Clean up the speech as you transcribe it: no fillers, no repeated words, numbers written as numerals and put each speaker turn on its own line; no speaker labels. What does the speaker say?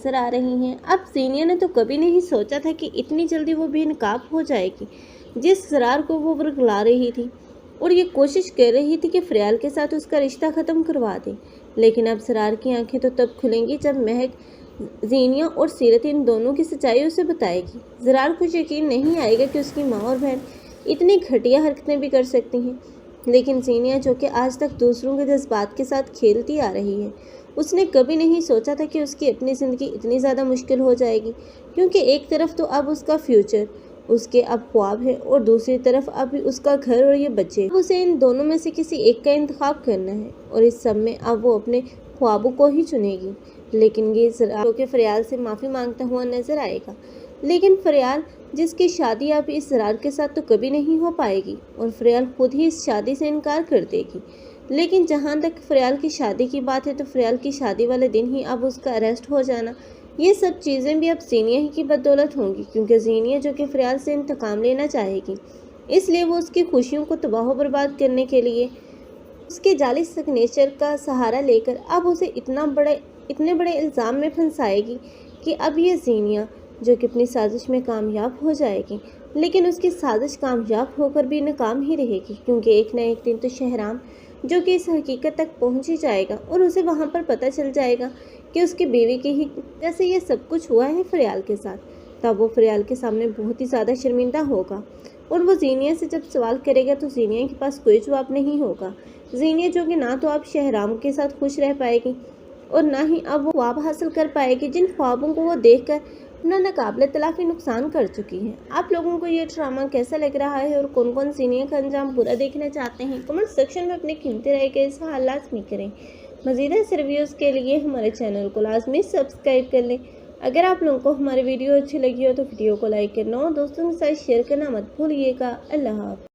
नजर आ रही हैं। अब ज़ीनिया ने तो कभी नहीं सोचा था कि इतनी जल्दी वो बेनकाब हो जाएगी। जिस इसरार को वो बरगला रही थी और ये कोशिश कर रही थी कि फ़रियाल के साथ उसका रिश्ता ख़त्म करवा दे, लेकिन अब इसरार की आंखें तो तब खुलेंगी जब महक ज़ीनिया और सीरत इन दोनों की सच्चाई उसे बताएगी। ज़रार को यकीन नहीं आएगा कि उसकी माँ और बहन इतनी घटिया हरकतें भी कर सकती हैं, लेकिन ज़ीनिया जो कि आज तक दूसरों के जज्बात के साथ खेलती आ रही है, उसने कभी नहीं सोचा था कि उसकी अपनी ज़िंदगी इतनी ज़्यादा मुश्किल हो जाएगी, क्योंकि एक तरफ तो अब उसका फ्यूचर, उसके अब ख्वाब है और दूसरी तरफ अब उसका घर और ये बच्चे। अब उसे इन दोनों में से किसी एक का इंतखाब करना है और इस सब में अब वो अपने ख्वाबों को ही चुनेगी। लेकिन ये ज़रा के फ़रियाल से माफ़ी मांगता हुआ नज़र आएगा, लेकिन फ़रियाल जिसकी शादी अब इस ज़रार के साथ तो कभी नहीं हो पाएगी और फ़रियाल खुद ही इस शादी से इनकार कर देगी। लेकिन जहाँ तक फ़रियाल की शादी की बात है तो फ़रियाल की शादी वाले दिन ही अब उसका अरेस्ट हो जाना, ये सब चीज़ें भी अब ज़ीनिया ही की बदौलत होंगी, क्योंकि ज़ीनिया जो कि फ़रियाल से इंतकाम लेना चाहेगी, इसलिए वो उसकी खुशियों को तबाह बर्बाद करने के लिए उसके जाली सिग्नेचर का सहारा लेकर अब उसे इतने बड़े इल्ज़ाम में फंसाएगी कि अब ये ज़ीनिया जो कि अपनी साजिश में कामयाब हो जाएगी, लेकिन उसकी साजिश कामयाब होकर भी नाकाम ही रहेगी, क्योंकि एक न एक दिन तो शहराम जो कि इस हकीकत तक पहुंच ही जाएगा और उसे वहां पर पता चल जाएगा कि उसकी बीवी की ही जैसे ये सब कुछ हुआ है फ़रियाल के साथ। तब वो फ़रियाल के सामने बहुत ही ज़्यादा शर्मिंदा होगा और वो ज़ीनिया से जब सवाल करेगा तो ज़ीनिया के पास कोई जवाब नहीं होगा। ज़ीनिया जो कि ना तो अब शहराम के साथ खुश रह पाएगी और ना ही अब वो ख्वाब हासिल कर पाएगी जिन ख्वाबों को वो देखकर अपना नाकाबिले तलाफी नुकसान कर चुकी है। आप लोगों को ये ड्रामा कैसा लग रहा है और कौन कौन ज़ीनिया का अंजाम बुरा देखना चाहते हैं, कमेंट सेक्शन में अपने कीमती राय के इज़हार लाज़मी करें। मज़ीद ऐसे रिव्यूज़ के लिए हमारे चैनल को लाजमी सब्सक्राइब कर लें। अगर आप लोगों को हमारी वीडियो अच्छी लगी हो तो वीडियो को लाइक करना और दोस्तों के साथ शेयर करना मत भूलिएगा। अल्लाह हाफ़िज़।